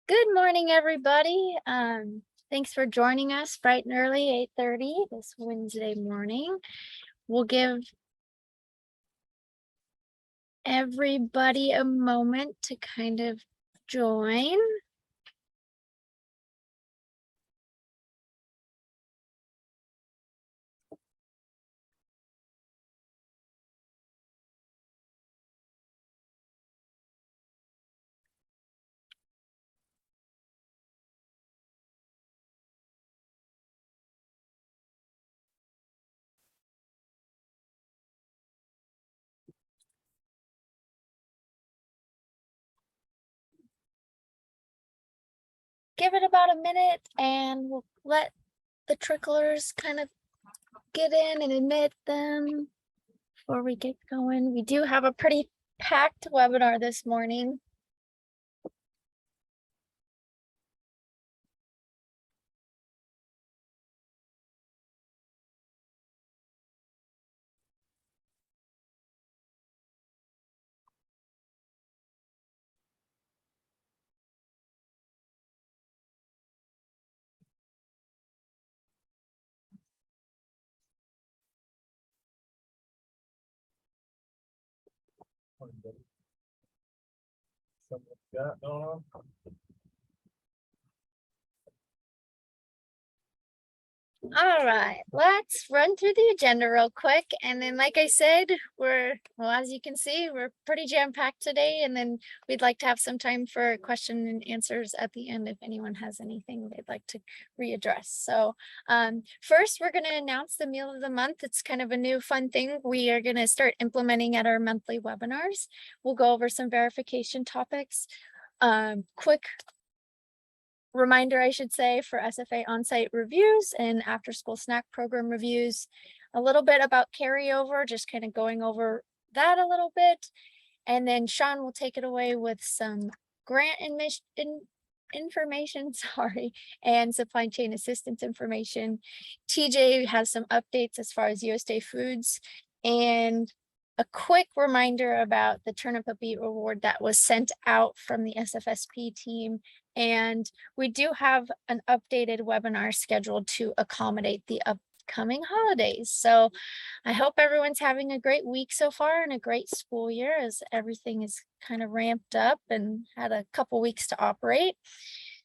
Good morning, everybody. Thanks for joining us bright and early, 8:30 this Wednesday morning. We'll give everybody a moment to kind of join. Give it about a minute and we'll let the tricklers kind of get in and admit them before we get going. We do have a pretty packed webinar this morning. All right, let's run through the agenda real quick. And then, like I said, as you can see, we're pretty jam-packed today. And then we'd like to have some time for question and answers at the end if anyone has anything they'd like to readdress. So first, we're going to announce the meal of the month. It's kind of a new fun thing we are going to start implementing at our monthly webinars. We'll go over some verification topics. Quick reminder, I should say, for SFA on-site reviews and after-school snack program reviews, a little bit about carryover, just kind of going over that a little bit. And then Sean will take it away with some grant information, and supply chain assistance information. TJ has some updates as far as USDA foods and a quick reminder about the Turnip a Beet reward that was sent out from the SFSP team. And we do have an updated webinar scheduled to accommodate the upcoming holidays. So I hope everyone's having a great week so far and a great school year as everything is kind of ramped up and had a couple weeks to operate.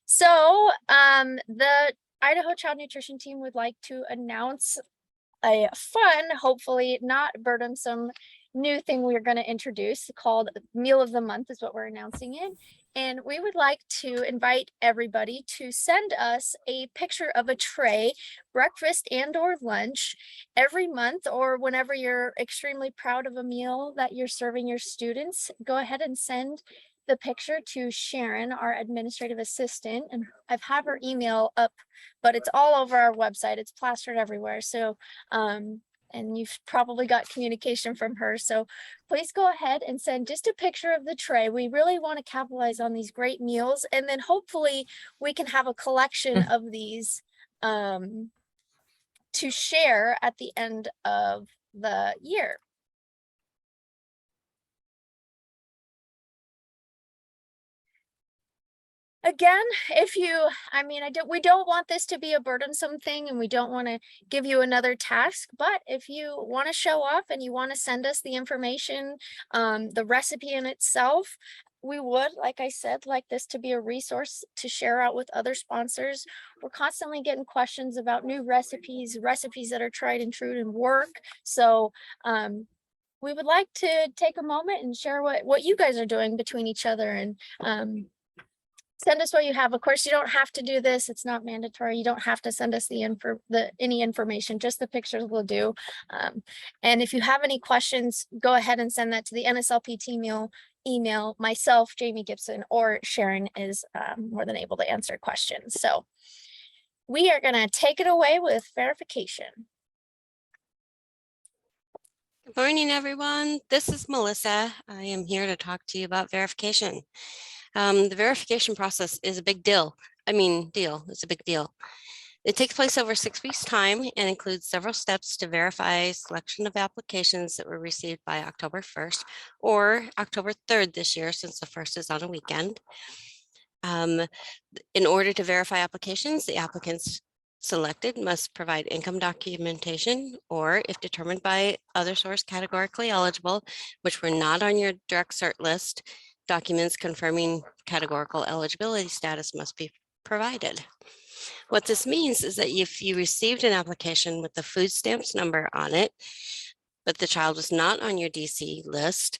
So the Idaho Child Nutrition team would like to announce a fun, hopefully not burdensome, new thing we're going to introduce called Meal of the Month is what we're announcing it. And we would like to invite everybody to send us a picture of a tray, breakfast and or lunch, every month, or whenever you're extremely proud of a meal that you're serving your students. Go ahead and send the picture to Sharon, our administrative assistant, and I've had her email up, but it's all over our website. It's plastered everywhere. So and you've probably got communication from her. So please go ahead and send just a picture of the tray. We really want to capitalize on these great meals. And then hopefully we can have a collection of these to share at the end of the year. Again, we don't want this to be a burdensome thing and we don't want to give you another task, but if you want to show up and you want to send us the information, the recipe in itself, we would, like I said, like this to be a resource to share out with other sponsors. We're constantly getting questions about new recipes that are tried and true and work. So we would like to take a moment and share what you guys are doing between each other and send us what you have. Of course, you don't have to do this. It's not mandatory. You don't have to send us any information. Just the pictures will do. And if you have any questions, go ahead and send that to the NSLP team email myself, Jamie Gibson, or Sharon is more than able to answer questions. So we are going to take it away with verification. Good morning, everyone. This is Melissa. I am here to talk to you about verification. The verification process is a big deal. It's a big deal. It takes place over 6 weeks' time and includes several steps to verify selection of applications that were received by October 1st or October 3rd this year, since the 1st is on a weekend. In order to verify applications, the applicants selected must provide income documentation, or if determined by other source categorically eligible, which were not on your direct cert list, documents confirming categorical eligibility status must be provided. What this means is that if you received an application with the food stamps number on it, but the child was not on your DC list,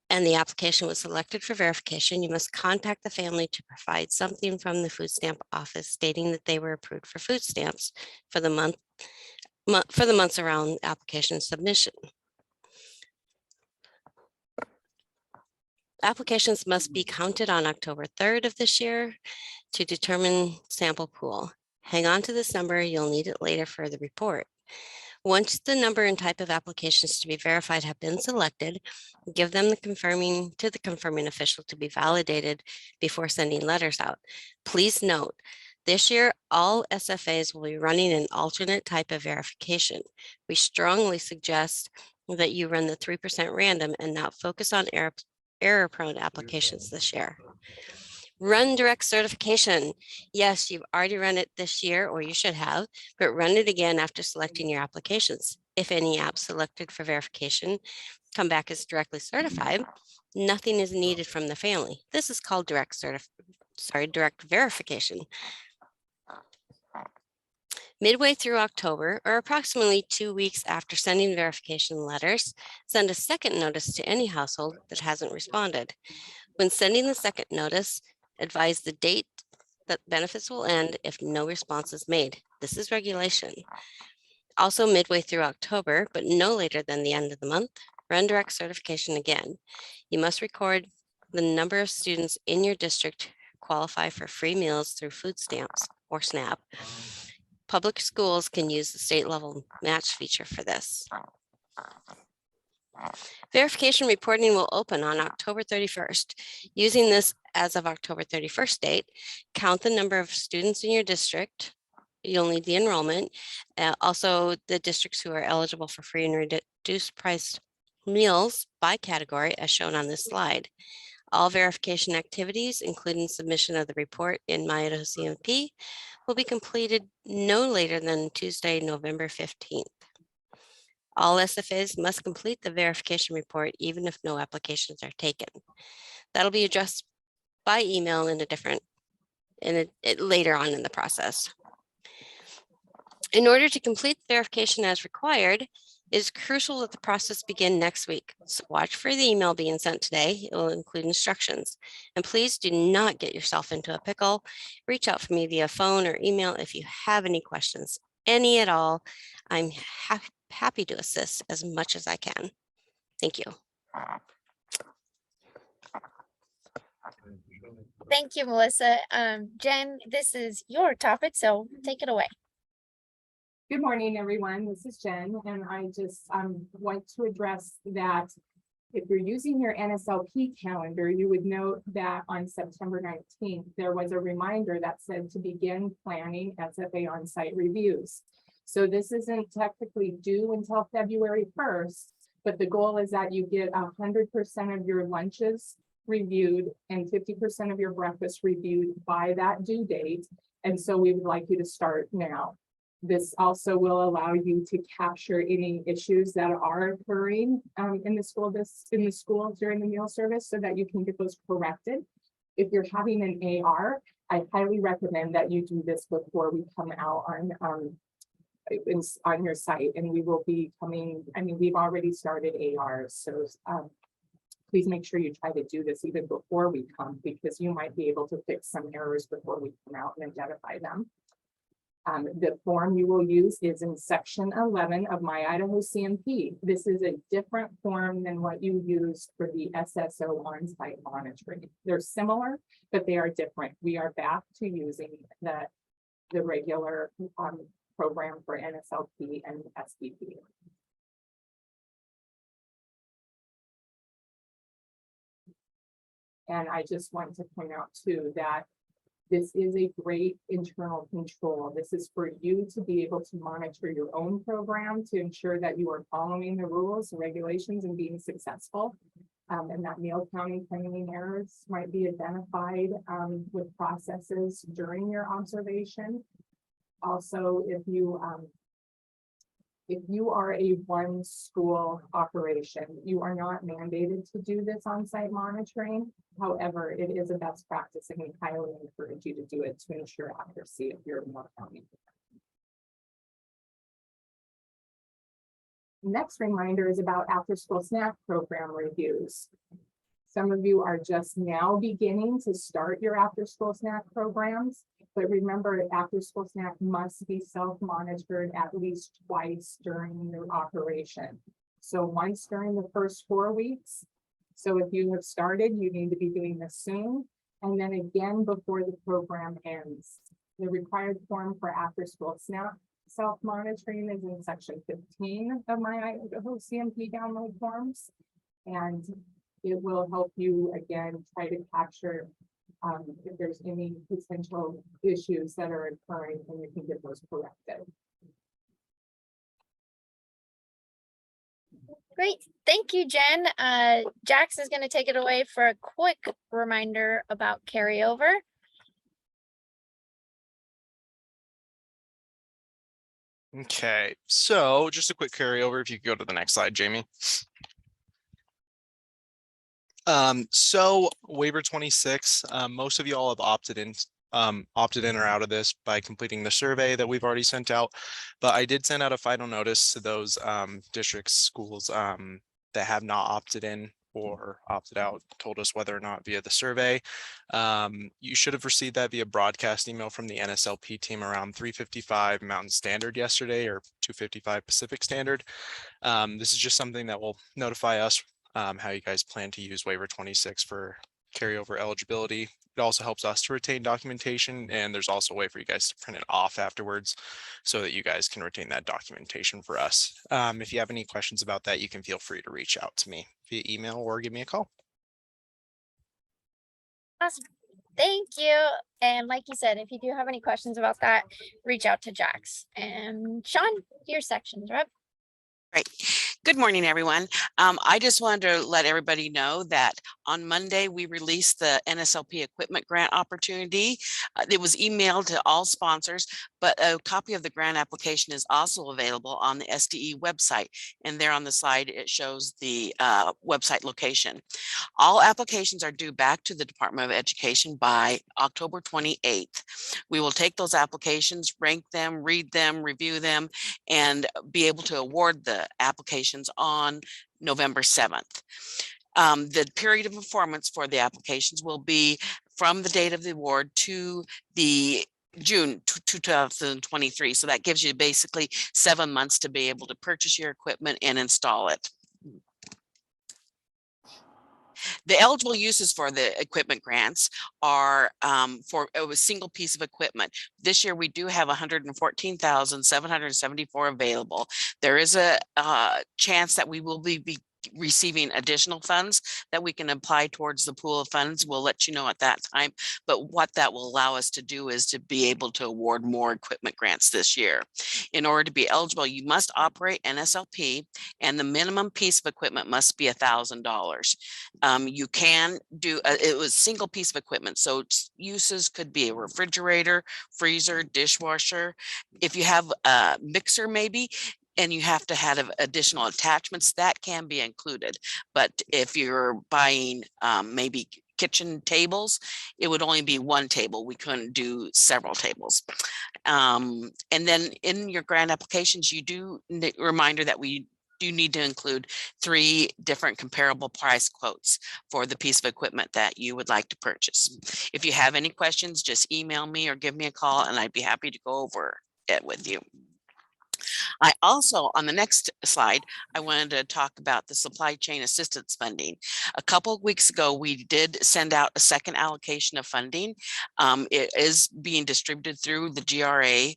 and the application was selected for verification, you must contact the family to provide something from the food stamp office stating that they were approved for food stamps for the months around application submission. Applications must be counted on October 3rd of this year to determine sample pool. Hang on to this number, you'll need it later for the report. Once the number and type of applications to be verified have been selected, give them to the confirming official to be validated before sending letters out. Please note, this year, all SFAs will be running an alternate type of verification. We strongly suggest that you run the 3% random and not focus on error-prone applications this year. Run direct certification. Yes, you've already run it this year, or you should have, but run it again after selecting your applications. If any apps selected for verification come back as directly certified, nothing is needed from the family. This is called direct verification. Midway through October, or approximately 2 weeks after sending verification letters, send a second notice to any household that hasn't responded. When sending the second notice, advise the date that benefits will end if no response is made. This is regulation. Also, midway through October, but no later than the end of the month, run direct certification again. You must record the number of students in your district qualify for free meals through food stamps or SNAP. Public schools can use the state level match feature for this. Verification reporting will open on October 31st. Using this as of October 31st date, count the number of students in your district. You'll need the enrollment. Also, the districts who are eligible for free and reduced price meals by category as shown on this slide. All verification activities, including submission of the report in Idaho CNP, will be completed no later than Tuesday, November 15th. All SFAs must complete the verification report even if no applications are taken. That'll be addressed by email later on in the process. In order to complete the verification as required, it is crucial that the process begin next week. So watch for the email being sent today. It will include instructions. And please do not get yourself into a pickle. Reach out for me via phone or email if you have any questions, any at all. I'm happy to assist as much as I can. Thank you. Thank you, Melissa. Jen, this is your topic, so take it away. Good morning, everyone. This is Jen, and I just want to address that if you're using your NSLP calendar, you would note that on September 19th, there was a reminder that said to begin planning SFA on-site reviews. So this isn't technically due until February 1st, but the goal is that you get 100% of your lunches reviewed and 50% of your breakfast reviewed by that due date. And so we would like you to start now. This also will allow you to capture any issues that are occurring in the school during the meal service so that you can get those corrected. If you're having an AR, I highly recommend that you do this before we come out on your site, and we will be coming. I mean, we've already started ARs, so please make sure you try to do this even before we come, because you might be able to fix some errors before we come out and identify them. The form you will use is in section 11 of My Idaho CNP. This is a different form than what you use for the SSO on-site monitoring. They're similar, but they are different. We are back to using the regular program for NSLP and SBP. And I just want to point out too that this is a great internal control. This is for you to be able to monitor your own program to ensure that you are following the rules and regulations and being successful. And that meal counting planning errors might be identified with processes during your observation. Also, if you are a one school operation, you are not mandated to do this on-site monitoring. However, it is a best practice and we highly encourage you to do it to ensure accuracy of your meal counting. Next reminder is about after-school snack program reviews. Some of you are just now beginning to start your after-school snack programs, but remember, after-school snack must be self-monitored at least twice during your operation. So once during the first 4 weeks. So if you have started, you need to be doing this soon, and then again before the program ends. The required form for after-school snack self-monitoring is in section 15 of my Idaho CNP download forms, and it will help you again try to capture if there's any potential issues that are occurring and you can get those corrected. Great, thank you, Jen. Jax is going to take it away for a quick reminder about carryover. Okay, so just a quick carryover. If you could go to the next slide, Jamie. So waiver 26, most of you all have opted in or out of this by completing the survey that we've already sent out. But I did send out a final notice to those districts, schools that have not opted in or opted out, told us whether or not via the survey. You should have received that via broadcast email from the NSLP team around 3:55 Mountain Standard yesterday, or 2:55 Pacific Standard. This is just something that will notify us how you guys plan to use waiver 26 for carryover eligibility. It also helps us to retain documentation, and there's also a way for you guys to print it off afterwards so that you guys can retain that documentation for us. If you have any questions about that, you can feel free to reach out to me via email or give me a call. Awesome. Thank you. And like you said, if you do have any questions about that, reach out to Jax. And Sean, your sections, right? Right. Good morning, everyone. I just wanted to let everybody know that on Monday, we released the NSLP equipment grant opportunity. It was emailed to all sponsors, but a copy of the grant application is also available on the SDE website. And there on the slide, it shows the website location. All applications are due back to the Department of Education by October 28th. We will take those applications, rank them, read them, review them, and be able to award the applications on November 7th. The period of performance for the applications will be from the date of the award to the June 2023. So that gives you basically 7 months to be able to purchase your equipment and install it. The eligible uses for the equipment grants are for a single piece of equipment. This year, we do have 114,774 available. There is a chance that we will be receiving additional funds that we can apply towards the pool of funds. We'll let you know at that time, but what that will allow us to do is to be able to award more equipment grants this year. In order to be eligible, you must operate NSLP, and the minimum piece of equipment must be $1,000. You can do it was single piece of equipment, so uses could be a refrigerator, freezer, dishwasher. If you have a mixer maybe, and you have to have additional attachments, that can be included. But if you're buying maybe kitchen tables, it would only be one table. We couldn't do several tables. And then in your grant applications, you do reminder that we do need to include 3 different comparable price quotes for the piece of equipment that you would like to purchase. If you have any questions, just email me or give me a call, and I'd be happy to go over it with you. I also, on the next slide, I wanted to talk about the supply chain assistance funding. A couple of weeks ago, we did send out a second allocation of funding. It is being distributed through the GRA,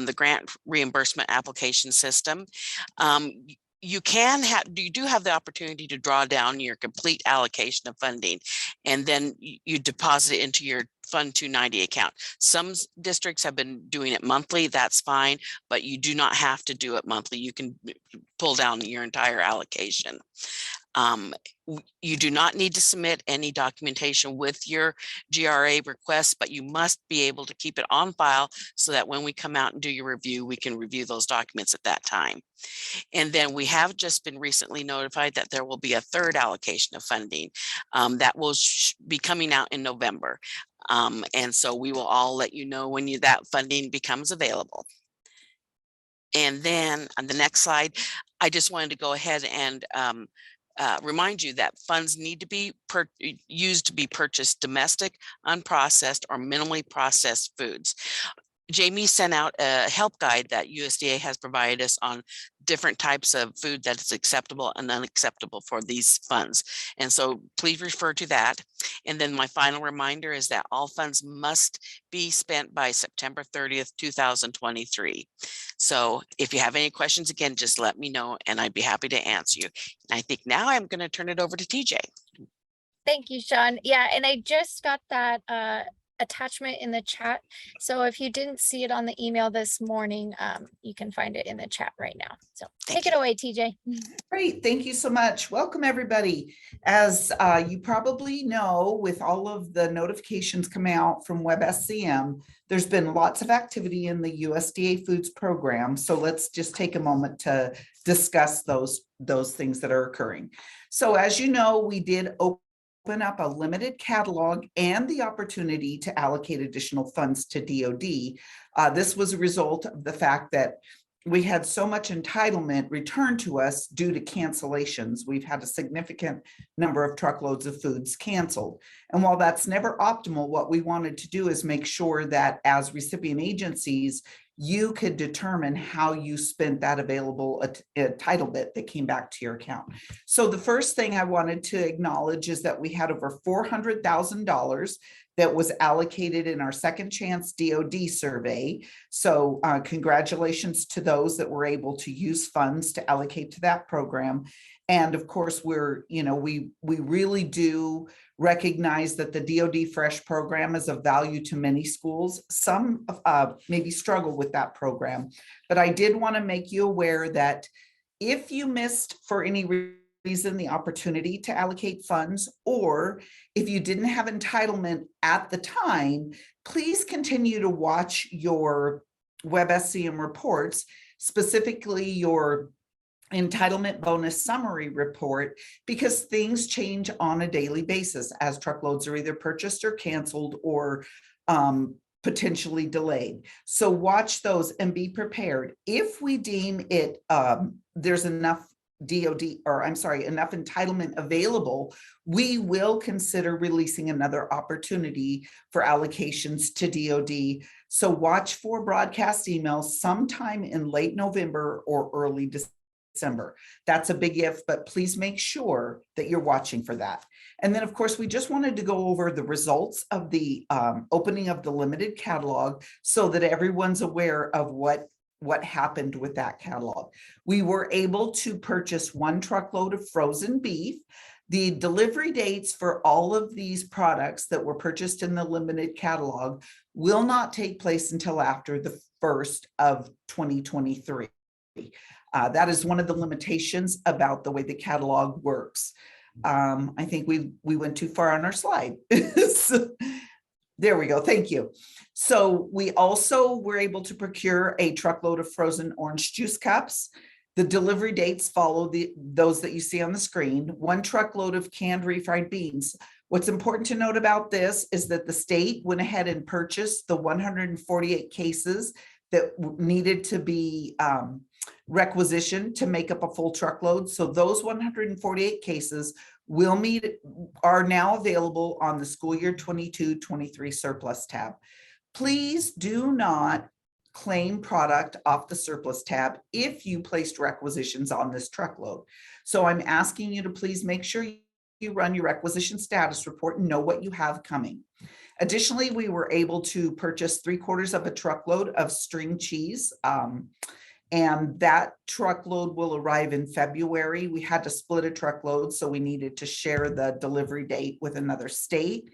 the grant reimbursement application system. You do have the opportunity to draw down your complete allocation of funding, and then you deposit it into your Fund 290 account. Some districts have been doing it monthly, that's fine, but you do not have to do it monthly. You can pull down your entire allocation. You do not need to submit any documentation with your GRA request, but you must be able to keep it on file so that when we come out and do your review, we can review those documents at that time. And then we have just been recently notified that there will be a third allocation of funding that will be coming out in November. And so we will all let you know when that funding becomes available. And then on the next slide, I just wanted to go ahead and remind you that funds need to be used to be purchased domestic, unprocessed, or minimally processed foods. Jamie sent out a help guide that USDA has provided us on different types of food that is acceptable and unacceptable for these funds. And so please refer to that. And then my final reminder is that all funds must be spent by September 30th, 2023. So if you have any questions, again, just let me know and I'd be happy to answer you. And I think now I'm going to turn it over to TJ. Thank you, Sean. Yeah, and I just got that attachment in the chat. So if you didn't see it on the email this morning, you can find it in the chat right now. So take it away, TJ. Great, thank you so much. Welcome, everybody. As you probably know, with all of the notifications coming out from WebSCM, there's been lots of activity in the USDA Foods program. So let's just take a moment to discuss those things that are occurring. So as you know, we did open up a limited catalog and the opportunity to allocate additional funds to DoD. This was a result of the fact that we had so much entitlement returned to us due to cancellations. We've had a significant number of truckloads of foods canceled. And while that's never optimal, what we wanted to do is make sure that as recipient agencies, you could determine how you spent that available entitlement that came back to your account. So the first thing I wanted to acknowledge is that we had over $400,000 that was allocated in our Second Chance DoD survey. So congratulations to those that were able to use funds to allocate to that program. And of course, we really do recognize that the DoD Fresh program is of value to many schools. Some maybe struggle with that program, but I did want to make you aware that if you missed for any reason the opportunity to allocate funds, or if you didn't have entitlement at the time, please continue to watch your WebSCM reports, specifically your entitlement bonus summary report, because things change on a daily basis as truckloads are either purchased or canceled or potentially delayed. So watch those and be prepared. If we deem it there's enough enough entitlement available, we will consider releasing another opportunity for allocations to DoD. So watch for broadcast emails sometime in late November or early December. That's a big if, but please make sure that you're watching for that. And then, of course, we just wanted to go over the results of the opening of the limited catalog so that everyone's aware of what happened with that catalog. We were able to purchase 1 truckload of frozen beef. The delivery dates for all of these products that were purchased in the limited catalog will not take place until after the 1st of 2023. That is one of the limitations about the way the catalog works. I think we went too far on our slide. So, there we go. Thank you. So we also were able to procure a truckload of frozen orange juice cups. The delivery dates follow those that you see on the screen. 1 truckload of canned refried beans. What's important to note about this is that the state went ahead and purchased the 148 cases that needed to be requisitioned to make up a full truckload. So those 148 cases are now available on the school year 22-23 surplus tab. Please do not claim product off the surplus tab if you placed requisitions on this truckload. So I'm asking you to please make sure you run your requisition status report and know what you have coming. Additionally, we were able to purchase 3/4 of a truckload of string cheese. And that truckload will arrive in February. We had to split a truckload, so we needed to share the delivery date with another state.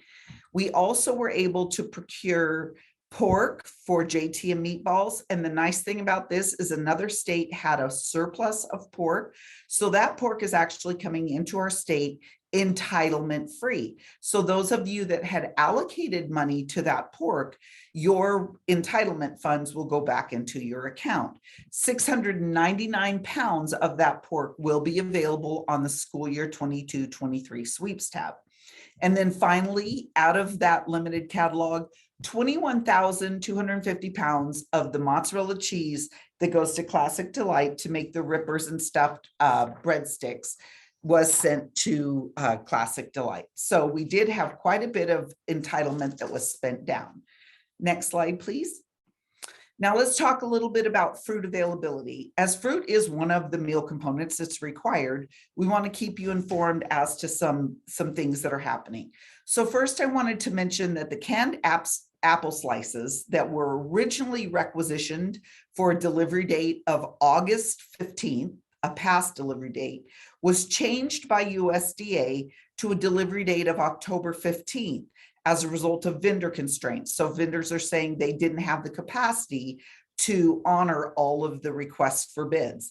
We also were able to procure pork for JTM meatballs. And the nice thing about this is another state had a surplus of pork. So that pork is actually coming into our state entitlement free. So those of you that had allocated money to that pork, your entitlement funds will go back into your account. 699 pounds of that pork will be available on the school year 22-23 sweeps tab. And then finally, out of that limited catalog, 21,250 pounds of the mozzarella cheese that goes to Classic Delight to make the rippers and stuffed breadsticks was sent to Classic Delight. So we did have quite a bit of entitlement that was spent down. Next slide, please. Now let's talk a little bit about fruit availability. As fruit is one of the meal components that's required, we want to keep you informed as to some things that are happening. So first I wanted to mention that the canned apple slices that were originally requisitioned for a delivery date of August 15th, a past delivery date, was changed by USDA to a delivery date of October 15th. As a result of vendor constraints. So vendors are saying they didn't have the capacity to honor all of the requests for bids.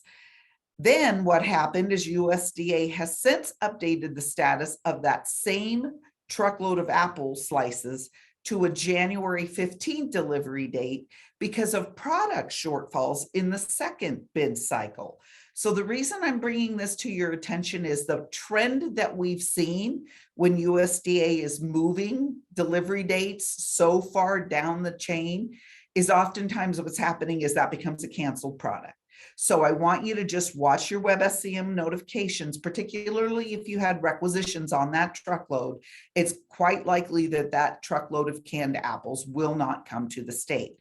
Then what happened is USDA has since updated the status of that same truckload of apple slices to a January 15th delivery date because of product shortfalls in the second bid cycle. So the reason I'm bringing this to your attention is the trend that we've seen when USDA is moving delivery dates so far down the chain is oftentimes what's happening is that becomes a canceled product. So I want you to just watch your WebSCM notifications, particularly if you had requisitions on that truckload. It's quite likely that that truckload of canned apples will not come to the state.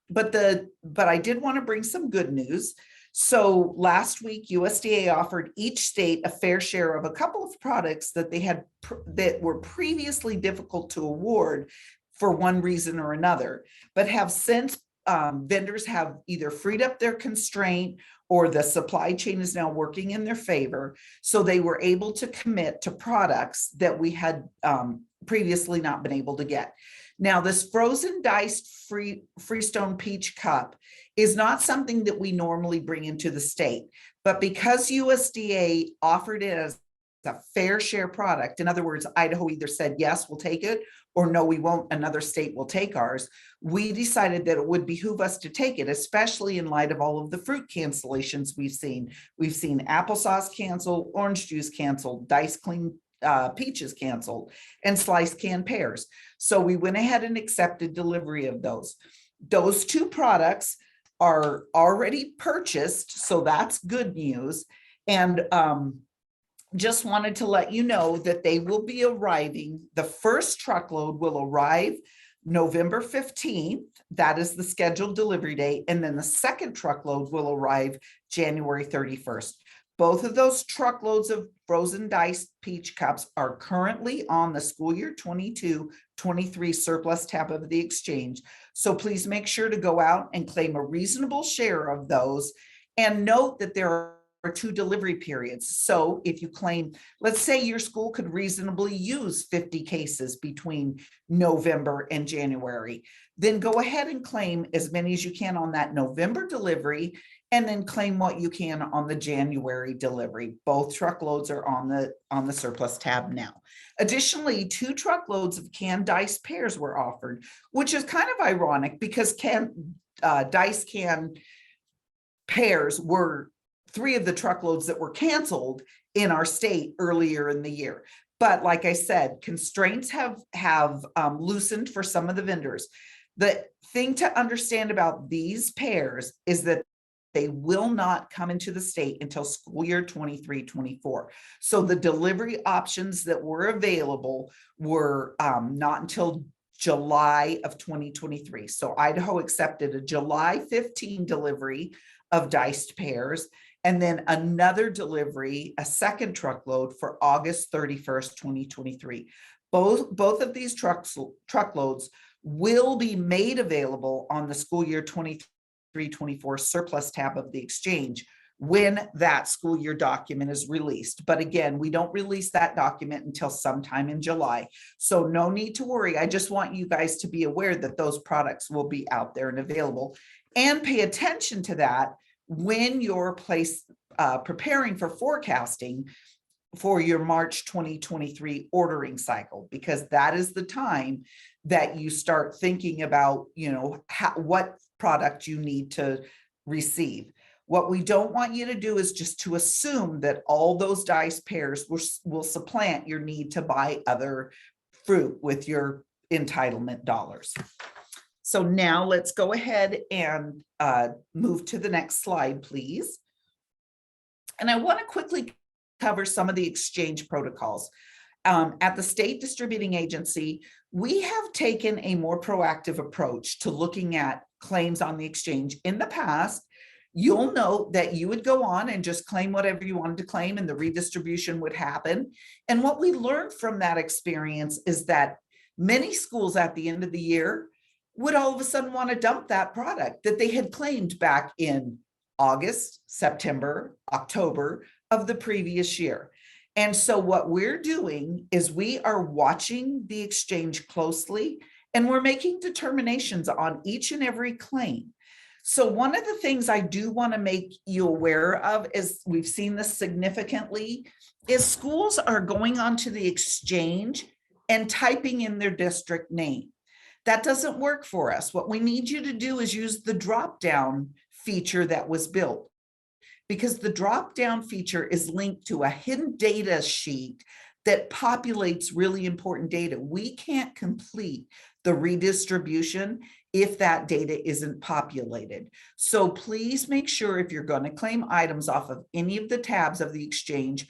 But I did want to bring some good news. So last week, USDA offered each state a fair share of a couple of products that they had that were previously difficult to award for one reason or another, but have since vendors have either freed up their constraint or the supply chain is now working in their favor. So they were able to commit to products that we had previously not been able to get. Now, this frozen diced Freestone Peach Cup is not something that we normally bring into the state, but because USDA offered it as a fair share product, in other words, Idaho either said, yes, we'll take it, or no, we won't, another state will take ours, we decided that it would behoove us to take it, especially in light of all of the fruit cancellations we've seen. We've seen applesauce canceled, orange juice canceled, diced clean peaches canceled, and sliced canned pears. So we went ahead and accepted delivery of those. Those two products are already purchased, so that's good news. And just wanted to let you know that they will be arriving. The first truckload will arrive November 15th. That is the scheduled delivery date. And then the second truckload will arrive January 31st. Both of those truckloads of frozen diced peach cups are currently on the school year 22-23 surplus tab of the exchange. So please make sure to go out and claim a reasonable share of those, and note that there are 2 delivery periods. So if you claim, let's say your school could reasonably use 50 cases between November and January, then go ahead and claim as many as you can on that November delivery, and then claim what you can on the January delivery. Both truckloads are on the surplus tab now. Additionally, 2 truckloads of canned diced pears were offered, which is kind of ironic because diced canned pears were 3 of the truckloads that were canceled in our state earlier in the year. But like I said, constraints have loosened for some of the vendors. The thing to understand about these pears is that they will not come into the state until school year 23-24. So the delivery options that were available were not until July of 2023. So Idaho accepted a July 15 delivery of diced pears, and then another delivery, a second truckload for August 31st, 2023. Both of these truckloads will be made available on the school year 23-24 surplus tab of the exchange when that school year document is released. But again, we don't release that document until sometime in July. So no need to worry. I just want you guys to be aware that those products will be out there and available, and pay attention to that when you're preparing for forecasting for your March 2023 ordering cycle, because that is the time that you start thinking about, what product you need to receive. What we don't want you to do is just to assume that all those dice pairs will supplant your need to buy other fruit with your entitlement dollars. So now let's go ahead and move to the next slide, please. And I want to quickly cover some of the exchange protocols. At the state distributing agency, we have taken a more proactive approach to looking at claims on the exchange. In the past, you'll note that you would go on and just claim whatever you wanted to claim, and the redistribution would happen. And what we learned from that experience is that many schools at the end of the year would all of a sudden want to dump that product that they had claimed back in August, September, October of the previous year. And so what we're doing is we are watching the exchange closely, and we're making determinations on each and every claim. So one of the things I do want to make you aware of is, we've seen this significantly, is schools are going onto the exchange and typing in their district name. That doesn't work for us. What we need you to do is use the drop-down feature that was built, because the drop-down feature is linked to a hidden data sheet that populates really important data. We can't complete the redistribution if that data isn't populated. So please make sure, if you're going to claim items off of any of the tabs of the exchange,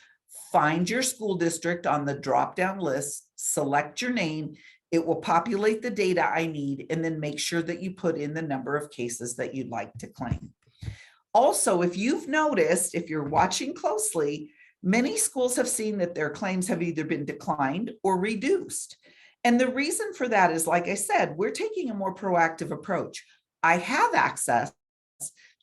find your school district on the drop-down list, select your name. It will populate the data I need, and then make sure that you put in the number of cases that you'd like to claim. Also, if you've noticed, if you're watching closely, many schools have seen that their claims have either been declined or reduced. And the reason for that is, like I said, we're taking a more proactive approach. I have access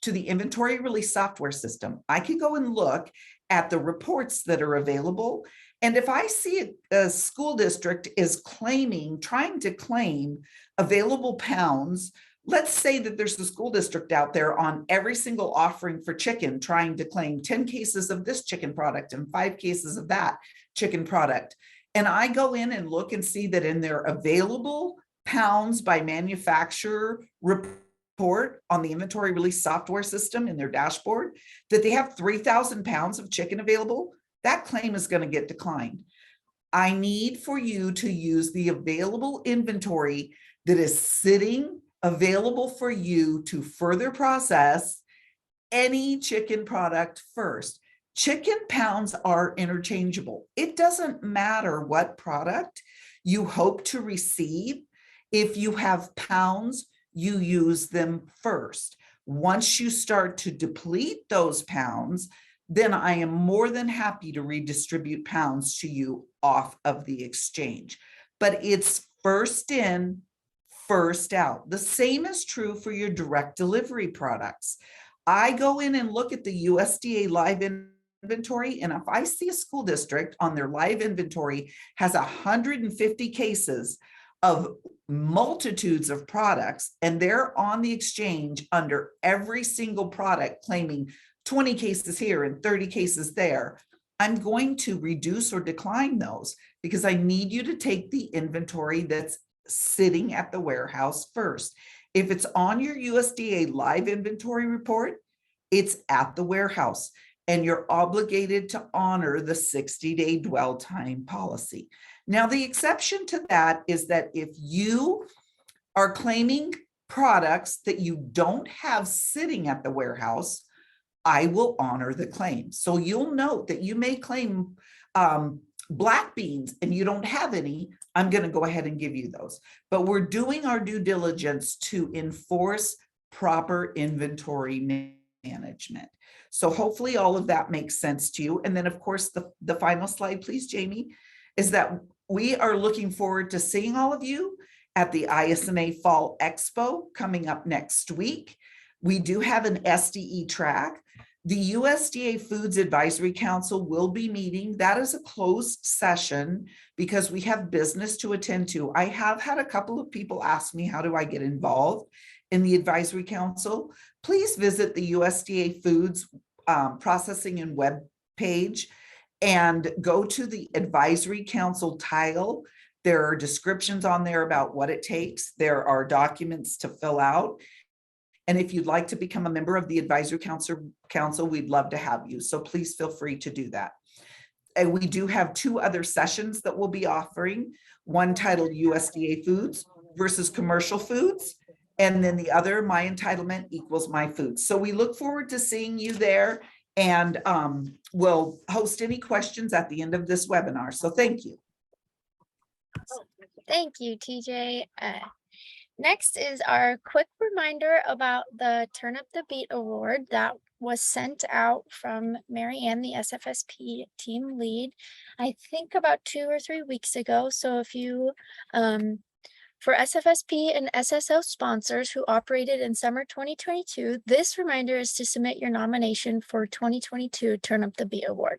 to the inventory release software system. I can go and look at the reports that are available. And if I see a school district is trying to claim available pounds, let's say that there's a school district out there on every single offering for chicken trying to claim 10 cases of this chicken product and 5 cases of that chicken product. And I go in and look and see that in their available pounds by manufacturer report on the inventory release software system in their dashboard, that they have 3,000 pounds of chicken available, that claim is going to get declined. I need for you to use the available inventory that is sitting available for you to further process any chicken product first. Chicken pounds are interchangeable. It doesn't matter what product you hope to receive. If you have pounds, you use them first. Once you start to deplete those pounds, then I am more than happy to redistribute pounds to you off of the exchange. But it's first in, first out. The same is true for your direct delivery products. I go in and look at the USDA live inventory, and if I see a school district on their live inventory has 150 cases of multitudes of products, and they're on the exchange under every single product claiming 20 cases here and 30 cases there, I'm going to reduce or decline those, because I need you to take the inventory that's sitting at the warehouse first. If it's on your USDA live inventory report, it's at the warehouse, and you're obligated to honor the 60-day dwell time policy. Now, the exception to that is that if you are claiming products that you don't have sitting at the warehouse, I will honor the claim. So you'll note that you may claim black beans and you don't have any. I'm going to go ahead and give you those. But we're doing our due diligence to enforce proper inventory management. So hopefully all of that makes sense to you. And then, of course, the final slide, please, Jamie, is that we are looking forward to seeing all of you at the ISNA Fall Expo coming up next week. We do have an SDE track. The USDA Foods Advisory Council will be meeting. That is a closed session because we have business to attend to. I have had a couple of people ask me, how do I get involved in the advisory council? Please visit the USDA Foods Processing and Web page and go to the advisory council tile. There are descriptions on there about what it takes. There are documents to fill out. And if you'd like to become a member of the advisory council, we'd love to have you. So please feel free to do that. And we do have 2 other sessions that we'll be offering, one titled USDA Foods versus Commercial Foods, and then the other, My Entitlement Equals My Food. So we look forward to seeing you there, and we'll host any questions at the end of this webinar. So thank you. Thank you, TJ. Next is our quick reminder about the Turnip the Beet Award that was sent out from Mary Ann, the SFSP team lead, I think about 2 or 3 weeks ago. So if you, for SFSP and SSO sponsors who operated in summer 2022, this reminder is to submit your nomination for 2022 Turnip the Beet Award.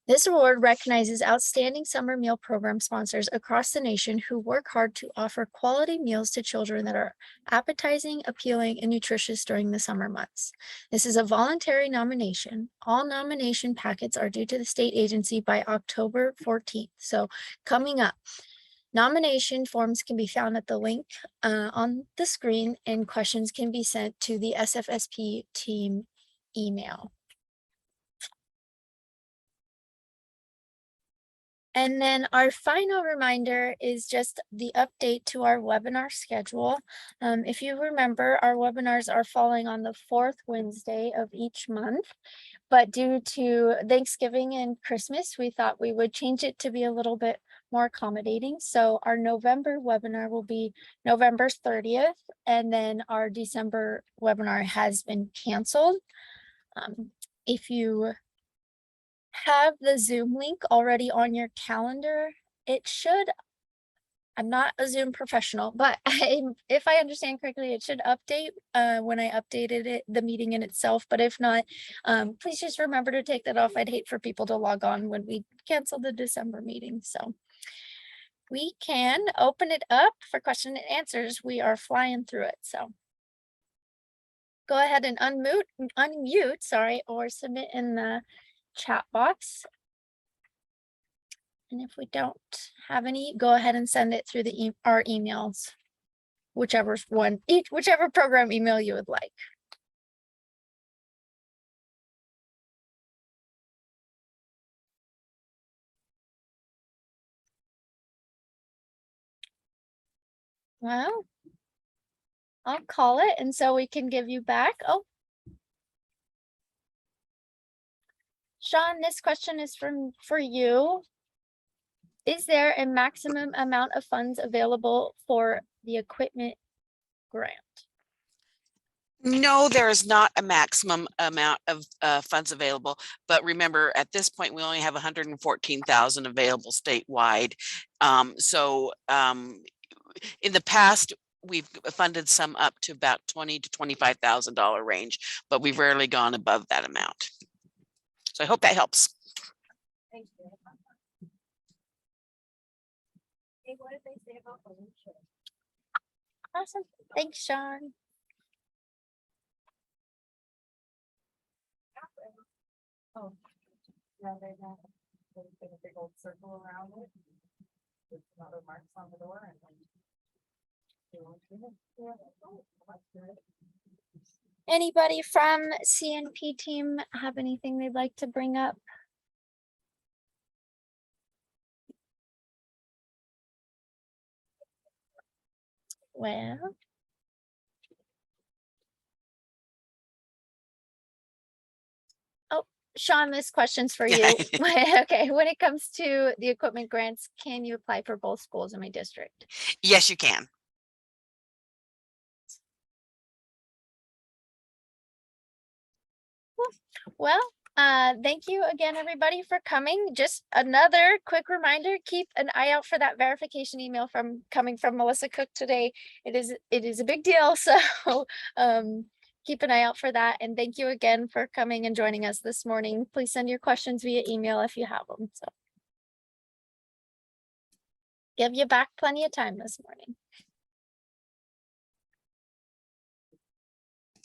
This award recognizes outstanding summer meal program sponsors across the nation who work hard to offer quality meals to children that are appetizing, appealing, and nutritious during the summer months. This is a voluntary nomination. All nomination packets are due to the state agency by October 14th. So coming up, nomination forms can be found at the link on the screen, and questions can be sent to the SFSP team email. And then our final reminder is just the update to our webinar schedule. If you remember, our webinars are falling on the 4th Wednesday of each month, but due to Thanksgiving and Christmas, we thought we would change it to be a little bit more accommodating. So our November webinar will be November 30th, and then our December webinar has been canceled. If you have the Zoom link already on your calendar, it should, I'm not a Zoom professional, but if I understand correctly, it should update when I updated it, the meeting in itself. But if not, please just remember to take that off. I'd hate for people to log on when we cancel the December meeting. So we can open it up for question and answers. We are flying through it. So go ahead and unmute, sorry, or submit in the chat box. And if we don't have any, go ahead and send it through the our emails, whichever program email you would like. Well, I'll call it, and so we can give you back. Oh, Sean, this question is for you. Is there a maximum amount of funds available for the equipment grant? No, there is not a maximum amount of funds available, but remember at this point we only have 114,000 available statewide. In the past we've funded some up to about $20,000 to $25,000 range, but we've rarely gone above that amount. So I hope that helps. Thank you. Hey, what did they say about the leadership? Awesome. Thanks, Sean. Oh, yeah, they have a big old circle around it with some other marks on the door, and then Anybody from CNP team have anything they'd like to bring up? Well, oh, Sean, this question's for you. Okay, when it comes to the equipment grants, can you apply for both schools in my district? Yes, you can. Well, thank you again, everybody, for coming. Just another quick reminder, keep an eye out for that verification email coming from Melissa Cook today. It is a big deal. So keep an eye out for that. And thank you again for coming and joining us this morning. Please send your questions via email if you have them. So give you back plenty of time this morning.